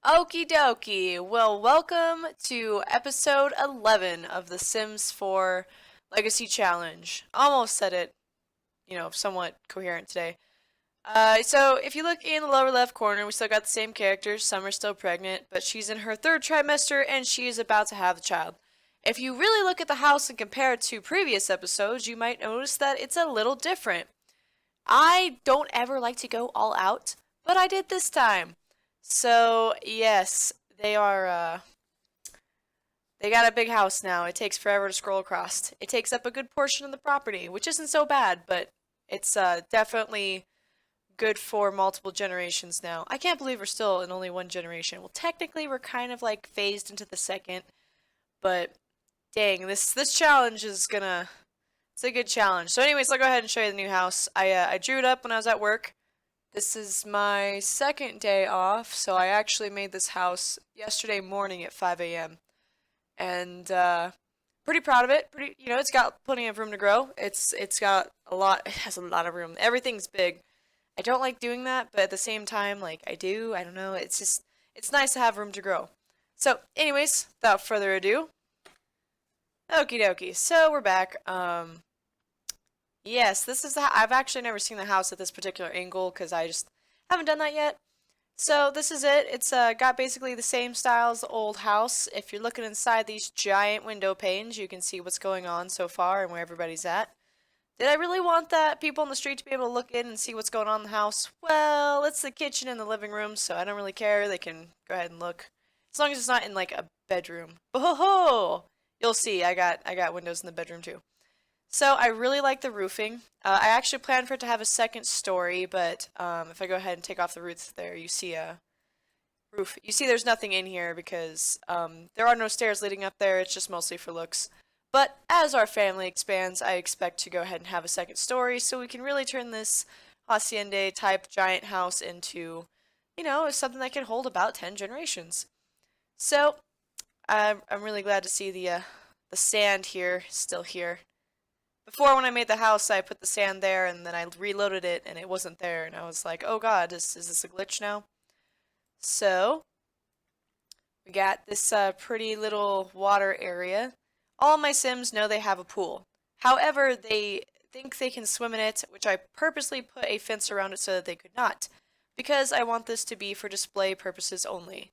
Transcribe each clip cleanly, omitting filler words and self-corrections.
Okie dokie. Well, welcome to episode 11 of the Sims 4 Legacy Challenge. Almost said it, somewhat coherent today. So if you look in the lower left corner, we still got the same characters. Summer's still pregnant, but she's in her third trimester and she is about to have a child. If you really look at the house and compare it to previous episodes, you might notice that it's a little different. I don't ever like to go all out, but I did this time. So, yes, they got a big house now. It takes forever to scroll across. It takes up a good portion of the property, which isn't so bad, but it's definitely good for multiple generations now. I can't believe we're still in only one generation. Well, technically we're kind of like phased into the second, but dang, this challenge is gonna it's a good challenge. So anyways, I'll go ahead and show you the new house. I drew it up when I was at work. This is my second day off, so I actually made this house yesterday morning at 5 a.m. And pretty proud of it. It's got plenty of room to grow. It's got a lot. It has a lot of room. Everything's big. I don't like doing that, but at the same time, like I do. I don't know. It's nice to have room to grow. So, anyways, without further ado, okie dokie. So we're back. Yes, this is I've actually never seen the house at this particular angle because I just haven't done that yet. So this is it. It's got basically the same style as the old house. If you're looking inside these giant window panes, you can see what's going on so far and where everybody's at. Did I really want that people on the street to be able to look in and see what's going on in the house? Well, it's the kitchen and the living room, so I don't really care. They can go ahead and look. As long as it's not in like a bedroom. Oh, you'll see. I got windows in the bedroom too. So I really like the roofing. I actually planned for it to have a second story, but if I go ahead and take off the roof there, you see a roof. You see there's nothing in here because there are no stairs leading up there. It's just mostly for looks. But as our family expands, I expect to go ahead and have a second story so we can really turn this hacienda type giant house into, something that can hold about 10 generations. So I'm really glad to see the sand here still here. Before, when I made the house, I put the sand there, and then I reloaded it, and it wasn't there, and I was like, oh god, is this a glitch now? So, we got this pretty little water area. All my Sims know they have a pool. However, they think they can swim in it, which I purposely put a fence around it so that they could not, because I want this to be for display purposes only.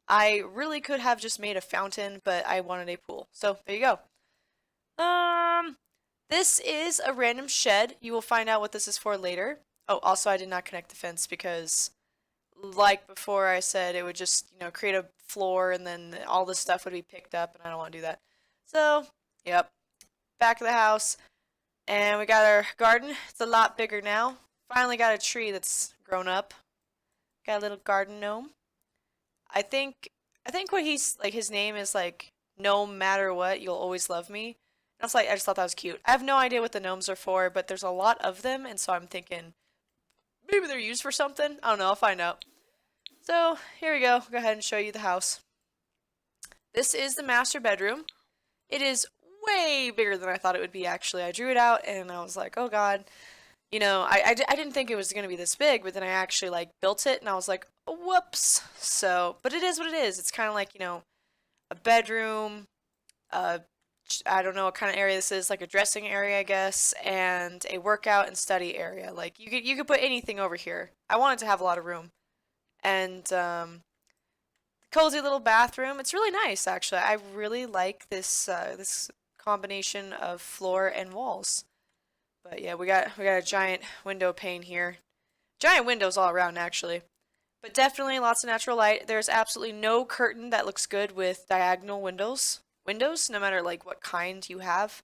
I really could have just made a fountain, but I wanted a pool. So, there you go. This is a random shed. You will find out what this is for later. Oh, also I did not connect the fence because, like before I said, it would just, create a floor and then all this stuff would be picked up and I don't want to do that. So, yep. Back of the house. And we got our garden. It's a lot bigger now. Finally got a tree that's grown up. Got a little garden gnome. I think what he's, like, his name is, like, no matter what, you'll always love me. I just thought that was cute. I have no idea what the gnomes are for, but there's a lot of them, and so I'm thinking maybe they're used for something. I don't know. I'll find out. So here we go. Go ahead and show you the house. This is the master bedroom. It is way bigger than I thought it would be, actually. I drew it out, and I was like, oh god. I didn't think it was going to be this big, but then I actually, like, built it, and I was like, whoops. So, but it is what it is. It's kind of like, a bedroom, I don't know what kind of area this is, like a dressing area, I guess, and a workout and study area. Like you could put anything over here. I wanted to have a lot of room, and cozy little bathroom. It's really nice, actually. I really like this combination of floor and walls. But yeah, we got a giant window pane here. Giant windows all around, actually. But definitely lots of natural light. There's absolutely no curtain that looks good with diagonal windows, no matter like what kind you have.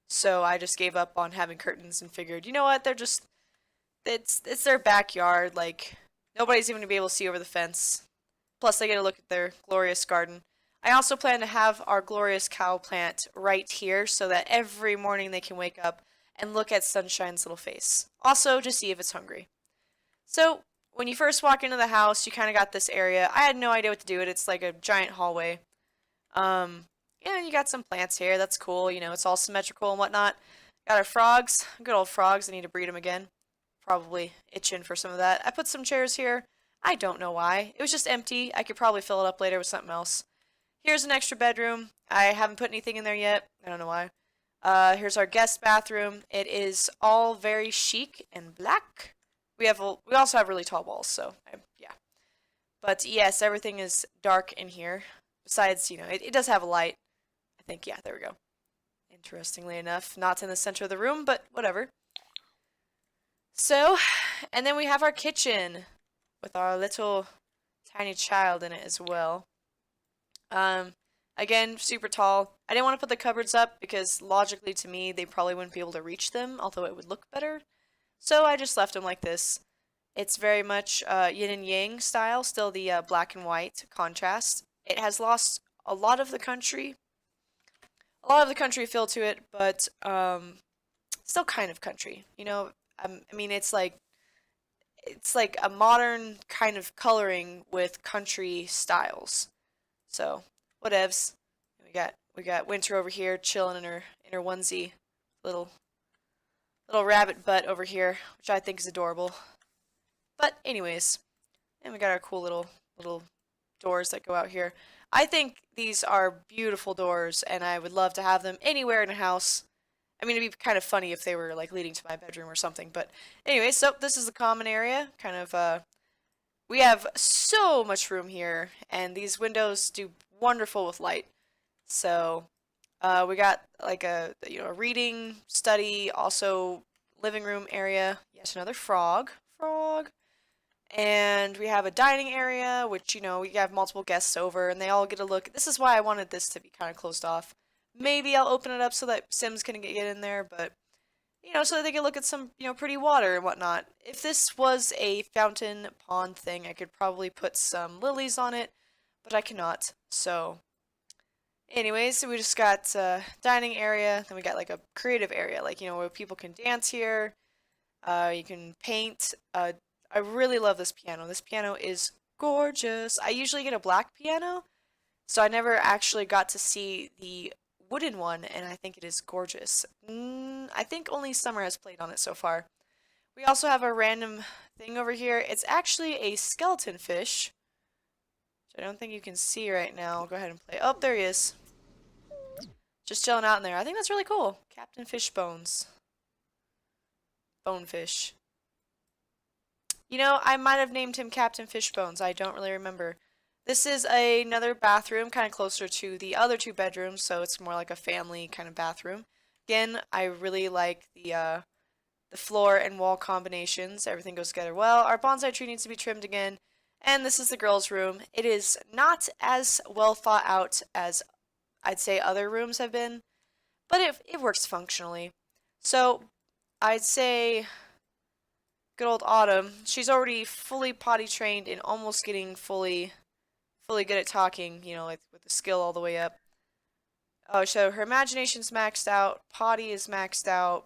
So I just gave up on having curtains and figured, you know what, it's their backyard, like nobody's even gonna be able to see over the fence. Plus they get a look at their glorious garden. I also plan to have our glorious cow plant right here so that every morning they can wake up and look at Sunshine's little face. Also to see if it's hungry. So when you first walk into the house, you kind of got this area. I had no idea what to do with it. It's like a giant hallway. Yeah, you got some plants here. That's cool. It's all symmetrical and whatnot. Got our frogs. Good old frogs. I need to breed them again. Probably itching for some of that. I put some chairs here. I don't know why. It was just empty. I could probably fill it up later with something else. Here's an extra bedroom. I haven't put anything in there yet. I don't know why. Here's our guest bathroom. It is all very chic and black. We also have really tall walls, so yeah. But yes, everything is dark in here. Besides, it does have a light. I think, yeah, there we go. Interestingly enough, not in the center of the room, but whatever. So, and then we have our kitchen with our little tiny child in it as well. Again, super tall. I didn't want to put the cupboards up because logically to me, they probably wouldn't be able to reach them, although it would look better. So I just left them like this. It's very much yin and yang style, still the black and white contrast. It has lost a lot of the country feel to it, but still kind of country. I mean, it's like a modern kind of coloring with country styles. So, whatevs. We got Winter over here chilling in her onesie, little rabbit butt over here, which I think is adorable. But anyways, and we got our cool little doors that go out here. I think these are beautiful doors, and I would love to have them anywhere in a house. I mean, it'd be kind of funny if they were like leading to my bedroom or something. But anyway, so this is the common area. Kind of, we have so much room here, and these windows do wonderful with light. So, we got like a reading, study, also living room area. Yes, another frog. And we have a dining area, which, we have multiple guests over, and they all get a look. This is why I wanted this to be kind of closed off. Maybe I'll open it up so that Sims can get in there, but, so that they can look at some, pretty water and whatnot. If this was a fountain pond thing, I could probably put some lilies on it, but I cannot. So, anyways, so we just got dining area, then we got like a creative area, like, where people can dance here. You can paint. I really love this piano. This piano is gorgeous. I usually get a black piano, so I never actually got to see the wooden one, and I think it is gorgeous. I think only Summer has played on it so far. We also have a random thing over here. It's actually a skeleton fish, which I don't think you can see right now. I'll go ahead and play. Oh, there he is. Just chilling out in there. I think that's really cool. Captain Fishbones. Bonefish. I might have named him Captain Fishbones. I don't really remember. This is another bathroom, kind of closer to the other two bedrooms, so it's more like a family kind of bathroom. Again, I really like the floor and wall combinations. Everything goes together well. Our bonsai tree needs to be trimmed again. And this is the girls' room. It is not as well thought out as I'd say other rooms have been, but it works functionally. So I'd say good old Autumn, she's already fully potty trained and almost getting fully good at talking, like with the skill all the way up. Oh, so her imagination's maxed out, potty is maxed out.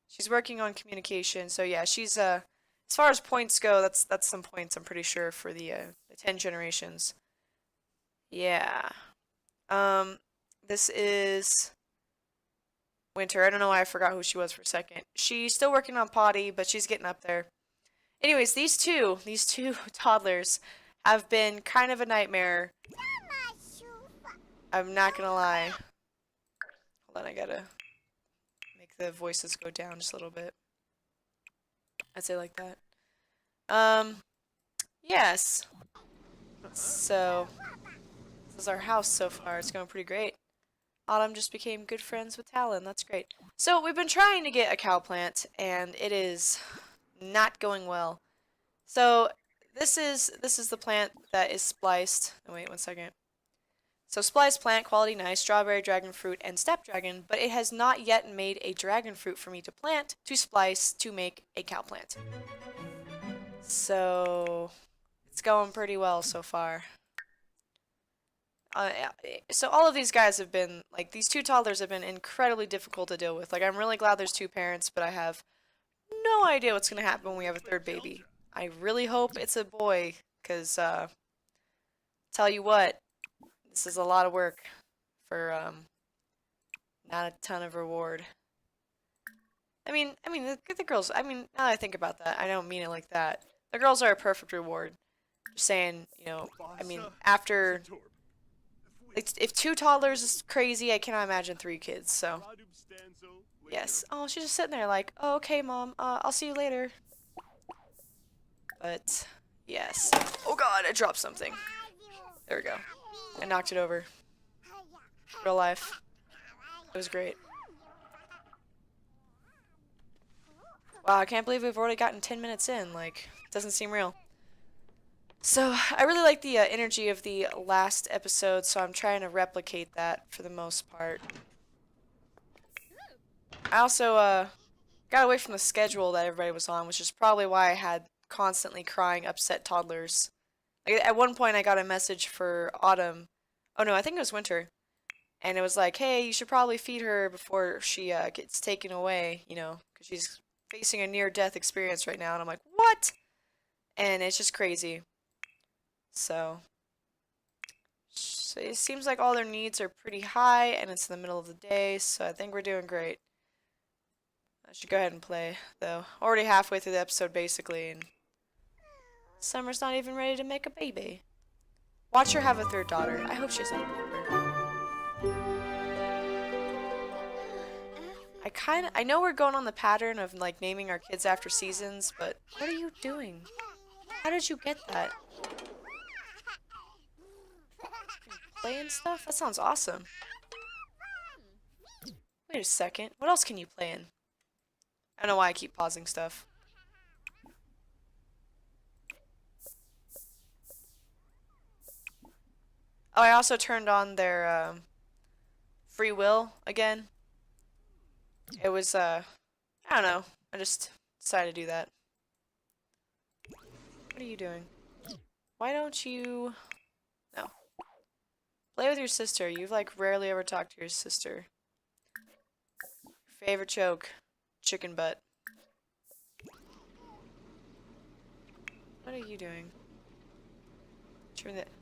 She's working on communication, so yeah, she's as far as points go, that's some points I'm pretty sure for the 10 generations. Yeah. This is Winter. I don't know why I forgot who she was for a second. She's still working on potty, but she's getting up there. Anyways, these two toddlers have been kind of a nightmare. I'm not gonna lie. Hold on, I gotta make the voices go down just a little bit. I'd say like that. Yes. So, this is our house so far. It's going pretty great. Autumn just became good friends with Talon. That's great. So, we've been trying to get a cow plant, and it is not going well. So, this is the plant that is spliced. Oh, wait, one second. So, spliced plant, quality nice, strawberry, dragon fruit, and snapdragon, but it has not yet made a dragon fruit for me to plant, to splice, to make a cow plant. So, it's going pretty well so far. So all of these guys have been, like, these two toddlers have been incredibly difficult to deal with. Like, I'm really glad there's two parents, but I have no idea what's going to happen when we have a third baby. I really hope it's a boy, because, tell you what, this is a lot of work for, not a ton of reward. I mean, the girls, now that I think about that, I don't mean it like that. The girls are a perfect reward. Just saying, you know, I mean, after if 2 toddlers is crazy, I cannot imagine 3 kids. So yes. Oh, she's just sitting there like, oh, okay, mom. I'll see you later. But yes. Oh God, I dropped something. There we go. I knocked it over. Real life. It was great. Wow, I can't believe we've already gotten 10 minutes in. Like, it doesn't seem real. So, I really like the energy of the last episode, so I'm trying to replicate that for the most part. I also got away from the schedule that everybody was on, which is probably why I had constantly crying, upset toddlers. Like, at one point, I got a message for Autumn. Oh no, I think it was Winter. And it was like, hey, you should probably feed her before she gets taken away, you know, because she's facing a near-death experience right now. And I'm like, what? And it's just crazy. So it seems like all their needs are pretty high, and it's in the middle of the day, so I think we're doing great. I should go ahead and play, though. Already halfway through the episode, basically, and Summer's not even ready to make a baby. Watch her have a third daughter. I hope she has a daughter. I know we're going on the pattern of, like, naming our kids after seasons, but what are you doing? How did you get that? Playing stuff? That sounds awesome. Wait a second. What else can you play in? I don't know why I keep pausing stuff. Oh, I also turned on their free will again. It was, I don't know. I just decided to do that. What are you doing? Why don't you... No. Play with your sister. You've, like, rarely ever talked to your sister. Favorite joke? Chicken butt. What are you doing?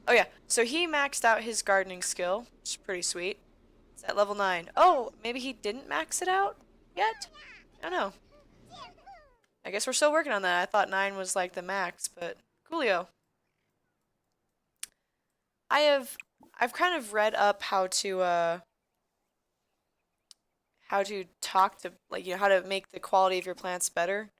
Oh yeah, so he maxed out his gardening skill, which is pretty sweet. It's at level 9. Oh, maybe he didn't max it out yet? I don't know. I guess we're still working on that. I thought 9 was like the max, but coolio. I've kind of read up how to talk to, like, you know, how to make the quality of your plants better.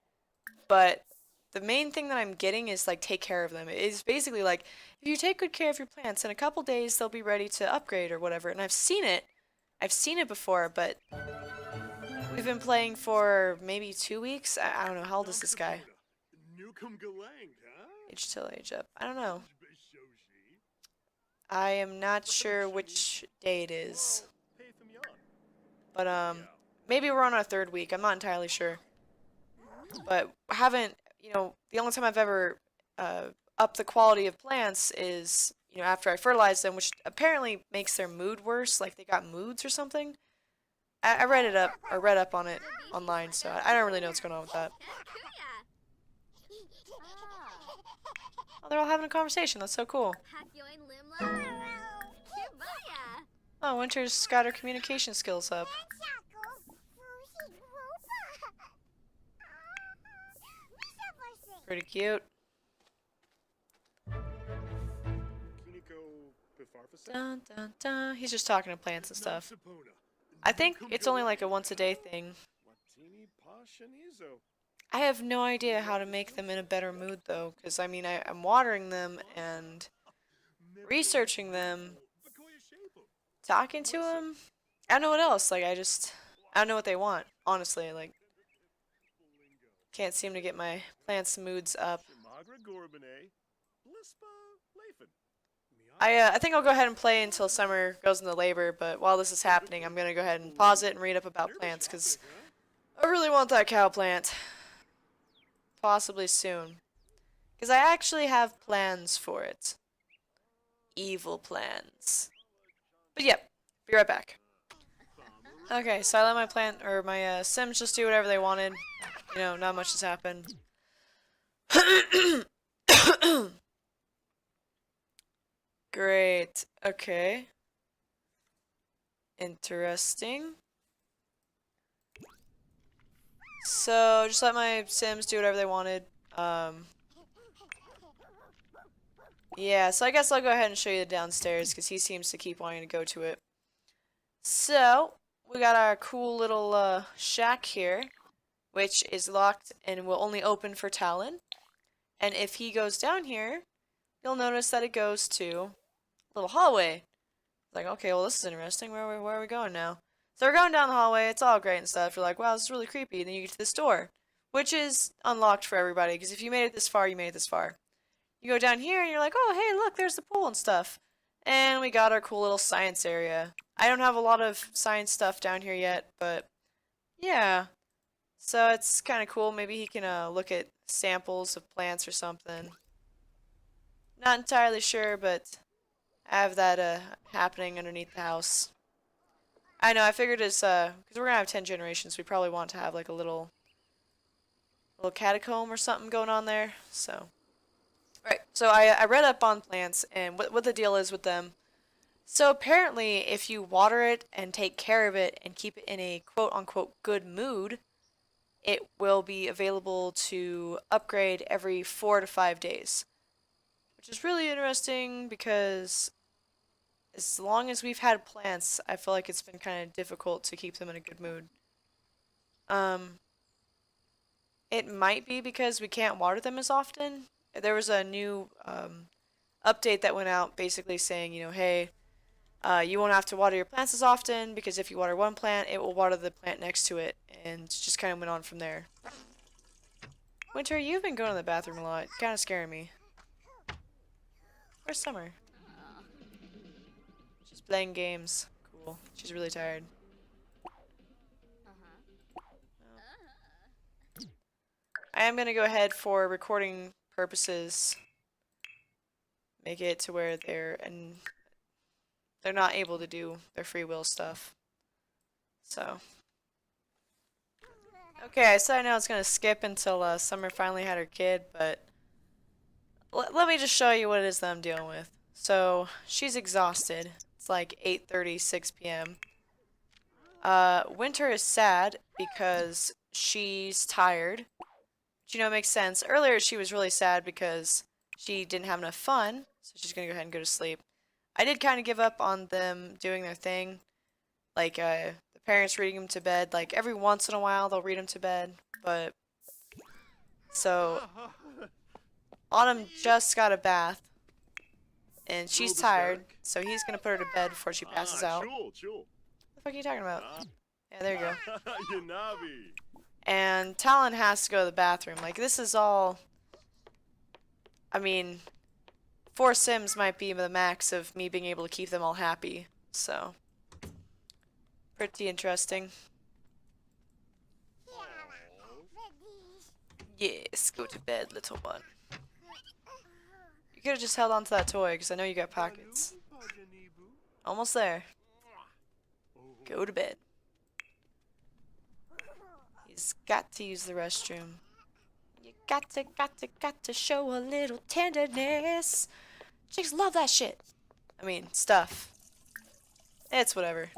But the main thing that I'm getting is, like, take care of them. It's basically like, if you take good care of your plants, in a couple days they'll be ready to upgrade or whatever. And I've seen it. I've seen it before, but we've been playing for maybe 2 weeks. I don't know. How old is this guy? Age till age up. I don't know. I am not sure which day it is. But, maybe we're on our 3rd week. I'm not entirely sure. But I haven't, you know, the only time I've ever upped the quality of plants is, you know, after I fertilize them, which apparently makes their mood worse, like they got moods or something. I read up on it online, so I don't really know what's going on with that. Oh, they're all having a conversation. That's so cool. Oh, Winter's got her communication skills up. Pretty cute. Dun, dun, dun. He's just talking to plants and stuff. I think it's only like a once-a-day thing. I have no idea how to make them in a better mood, though, because, I mean, I'm watering them and researching them, talking to them. I don't know what else. Like, I don't know what they want, honestly. Like, can't seem to get my plants' moods up. I think I'll go ahead and play until Summer goes into labor, but while this is happening, I'm going to go ahead and pause it and read up about plants, because I really want that cow plant. Possibly soon. Because I actually have plans for it. Evil plans. But yep, be right back. Okay, so I let my plant, or my Sims just do whatever they wanted. You know, not much has happened. Great. Okay. Interesting. So, just let my Sims do whatever they wanted. Yeah, so I guess I'll go ahead and show you the downstairs because he seems to keep wanting to go to it. So, we got our cool little shack here, which is locked and will only open for Talon. And if he goes down here, you'll notice that it goes to a little hallway. Like, okay, well, this is interesting. Where are we going now? So we're going down the hallway. It's all great and stuff. You're like, wow, this is really creepy. And then you get to this door, which is unlocked for everybody. Because if you made it this far, you made it this far. You go down here and you're like, oh, hey, look, there's the pool and stuff. And we got our cool little science area. I don't have a lot of science stuff down here yet, but yeah. So it's kind of cool. Maybe he can look at samples of plants or something. Not entirely sure, but I have that happening underneath the house. I know, I figured it's because we're gonna have 10 generations, we probably want to have like a little catacomb or something going on there. So right. So I read up on plants and what the deal is with them. So apparently if you water it and take care of it and keep it in a quote unquote good mood, it will be available to upgrade every 4 to 5 days. Which is really interesting because as long as we've had plants, I feel like it's been kind of difficult to keep them in a good mood. Um, it might be because we can't water them as often. There was a new update that went out basically saying, hey, you won't have to water your plants as often because if you water one plant, it will water the plant next to it, and just kind of went on from there. Winter, you've been going to the bathroom a lot. Kind of scaring me. Where's Summer? She's playing games. Cool. She's really tired. I am going to go ahead for recording purposes. Make it to where they're not able to do their free will stuff. So. Okay, I said I know it's going to skip until Summer finally had her kid, but let me just show you what it is that I'm dealing with. So, she's exhausted. It's like 8:30, 6 p.m. Winter is sad because she's tired. Which, makes sense. Earlier, she was really sad because she didn't have enough fun, so she's gonna go ahead and go to sleep. I did kind of give up on them doing their thing. Like, the parents reading them to bed. Like, every once in a while, they'll read them to bed. But, so, Autumn just got a bath. And she's tired, so he's gonna put her to bed before she passes out. What the fuck are you talking about? Yeah, there you go. And Talon has to go to the bathroom. Like, this is all... I mean, 4 Sims might be the max of me being able to keep them all happy. So, pretty interesting. Yes, go to bed, little one. You could have just held on to that toy, because I know you got pockets. Almost there. Go to bed. He's got to use the restroom. You got to show a little tenderness. Chicks love that shit. I mean, stuff. It's whatever.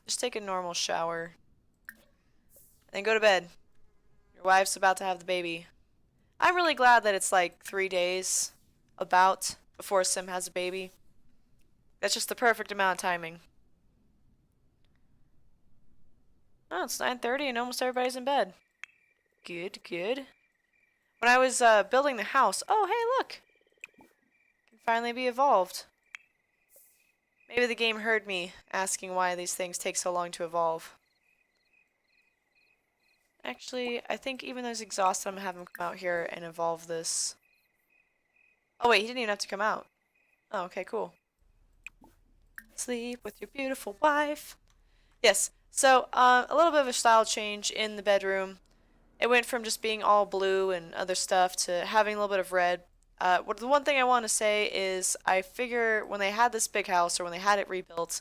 Just take a normal shower. And then go to bed. Your wife's about to have the baby. I'm really glad that it's like 3 days about before Sim has a baby. That's just the perfect amount of timing. Oh, it's 9:30 and almost everybody's in bed. Good, good. When I was building the house... Oh, hey, look! It can finally be evolved. Maybe the game heard me asking why these things take so long to evolve. Actually, I think even though he's exhausted, I'm gonna have him come out here and evolve this. Oh wait, he didn't even have to come out. Oh, okay, cool. Sleep with your beautiful wife. Yes, so a little bit of a style change in the bedroom. It went from just being all blue and other stuff to having a little bit of red. The one thing I want to say is I figure when they had this big house or when they had it rebuilt,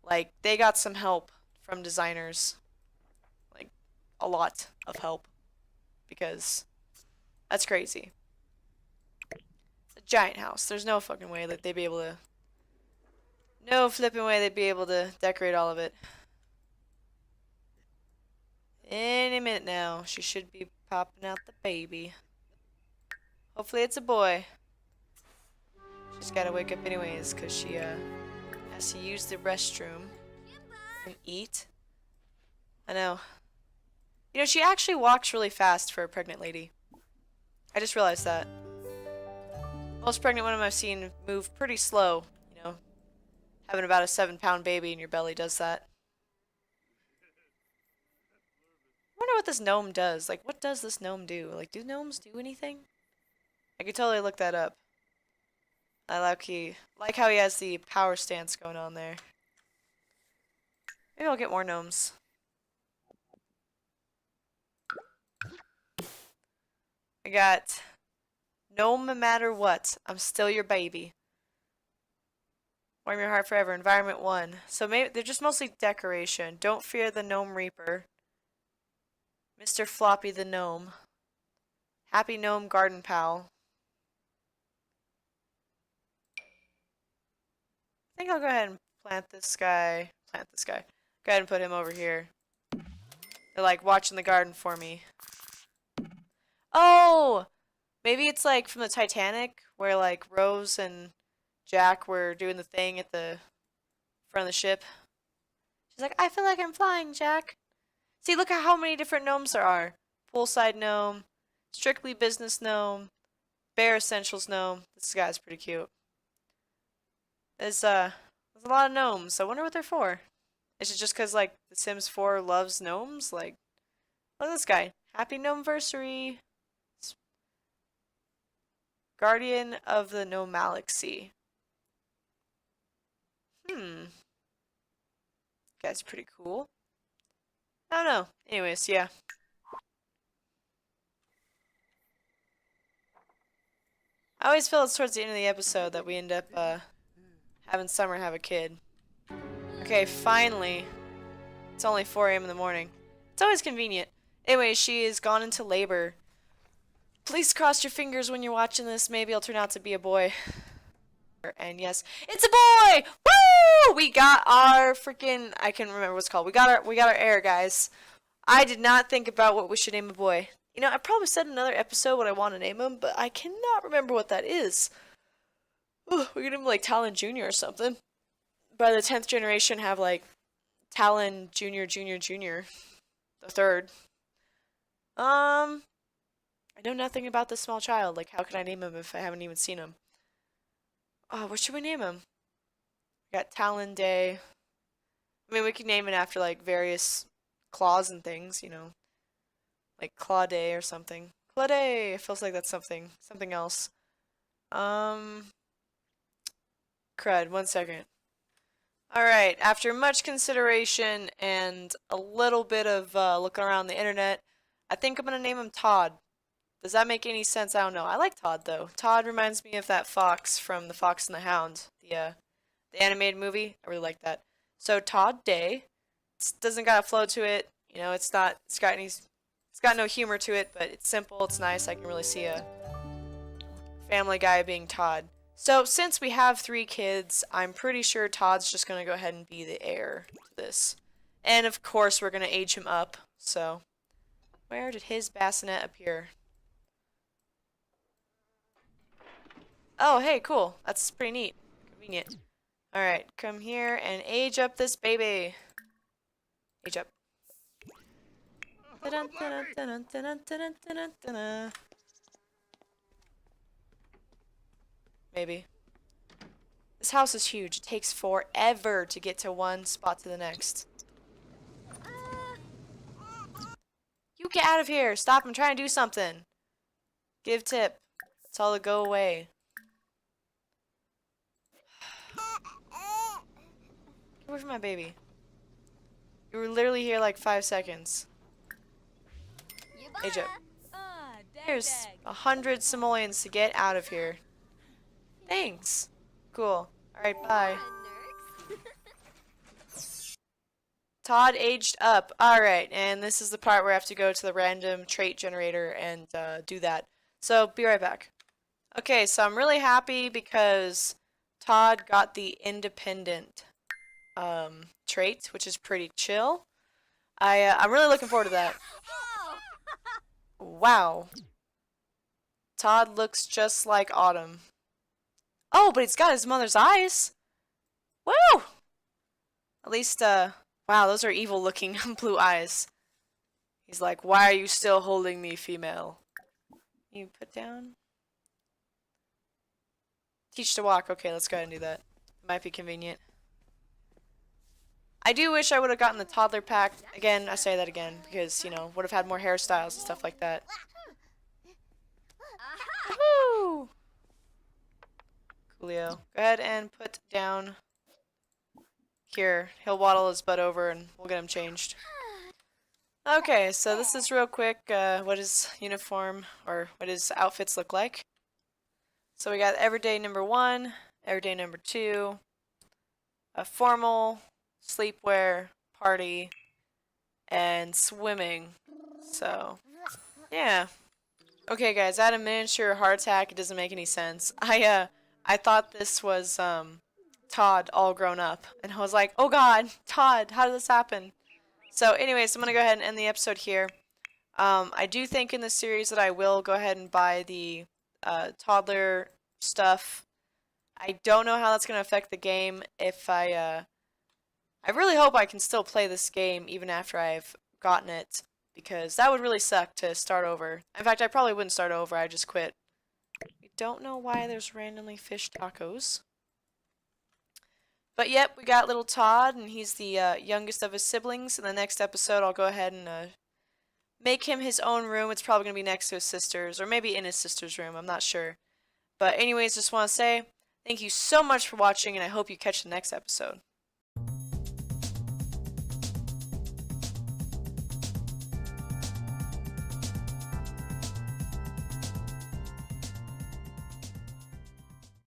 like, they got some help from designers. Like, a lot of help. Because that's crazy. It's a giant house. There's no fucking way that they'd be able to... No flipping way they'd be able to decorate all of it. Any minute now, she should be popping out the baby. Hopefully it's a boy. She's gotta wake up anyways, because she has to use the restroom and eat. I know. You know, she actually walks really fast for a pregnant lady. I just realized that. Most pregnant women I've seen move pretty slow, you know. Having about a 7-pound baby in your belly does that. I wonder what this gnome does. Like, what does this gnome do? Like, do gnomes do anything? I could totally look that up. I like how he has the power stance going on there. Maybe I'll get more gnomes. I got gnome no matter what. I'm still your baby. Warm your heart forever. Environment 1. So maybe they're just mostly decoration. Don't fear the gnome reaper. Mr. Floppy the gnome. Happy gnome garden pal. I think I'll go ahead and plant this guy. Go ahead and put him over here. They're like watching the garden for me. Oh! Maybe it's like from the Titanic where like Rose and Jack were doing the thing at the front of the ship. She's like, I feel like I'm flying, Jack. See, look at how many different gnomes there are. Poolside gnome, strictly business gnome, bare essentials gnome. This guy's pretty cute. There's a lot of gnomes. I wonder what they're for. Is it just because like The Sims 4 loves gnomes? Like, look at this guy. Happy Gnomeversary. Guardian of the Gnomalaxy. Guy's pretty cool. I don't know. Anyways, yeah. I always feel it's towards the end of the episode that we end up having Summer have a kid. Okay, finally. It's only 4 a.m. in the morning. It's always convenient. Anyway, she has gone into labor. Please cross your fingers when you're watching this. Maybe it'll turn out to be a boy. And yes, it's a boy! Woo! We got our freaking, I can't remember what it's called. We got our heir, guys. I did not think about what we should name a boy. You know, I probably said in another episode what I want to name him, but I cannot remember what that is. Ooh, we could name him like Talon Jr. or something. By the 10th generation, have like Talon Jr., the third. I know nothing about this small child. Like, how can I name him if I haven't even seen him? Oh, what should we name him? We got Talon Day. I mean, we could name it after like various claws and things, you know. Like Claw Day or something. Claw Day! It feels like that's something else. Crud, 1 second. Alright, after much consideration and a little bit of looking around the internet, I think I'm gonna name him Todd. Does that make any sense? I don't know. I like Todd, though. Todd reminds me of that fox from The Fox and the Hound, the animated movie. I really like that. So, Todd Day. It doesn't got a flow to it. You know, it's got no humor to it, but it's simple, it's nice. I can really see a Family Guy being Todd. So, since we have 3 kids, I'm pretty sure Todd's just going to go ahead and be the heir to this. And, of course, we're going to age him up. So, where did his bassinet appear? Oh, hey, cool. That's pretty neat. Convenient. Alright, come here and age up this baby. Age up. Maybe. This house is huge. It takes forever to get to one spot to the next. You get out of here! Stop, I'm trying to do something. Give tip. Tell her to go away. Get away from my baby. You were literally here like 5 seconds. Age up. Here's 100 simoleons to get out of here. Thanks. Cool. Alright, bye. Todd aged up. Alright, and this is the part where I have to go to the random trait generator and do that. So, be right back. Okay, so I'm really happy because Todd got the independent trait, which is pretty chill. I'm really looking forward to that. Wow. Todd looks just like Autumn. Oh, but he's got his mother's eyes. Woo! At least, wow, those are evil looking blue eyes. He's like, why are you still holding me, female? You put down? Teach to walk. Okay, let's go ahead and do that. Might be convenient. I do wish I would have gotten the toddler pack. Again, I say that again, because, you know, would have had more hairstyles and stuff like that. Woohoo! Coolio. Go ahead and put down here. He'll waddle his butt over and we'll get him changed. Okay, so this is real quick what his uniform or what his outfits look like. So we got everyday number 1, everyday number 2, a formal, sleepwear, party, and swimming. So, yeah. Okay, guys, I had a miniature heart attack. It doesn't make any sense. I thought this was Todd all grown up, and I was like, oh God, Todd, how did this happen? So, anyways, I'm gonna go ahead and end the episode here. I do think in this series that I will go ahead and buy the toddler stuff. I don't know how that's gonna affect the game. If I really hope I can still play this game even after I've gotten it, because that would really suck to start over. In fact, I probably wouldn't start over, I just quit. We don't know why there's randomly fish tacos. But yep, we got little Todd, and he's the youngest of his siblings. In the next episode, I'll go ahead and make him his own room. It's probably going to be next to his sister's, or maybe in his sister's room, I'm not sure. But anyways, just want to say, thank you so much for watching, and I hope you catch the next episode.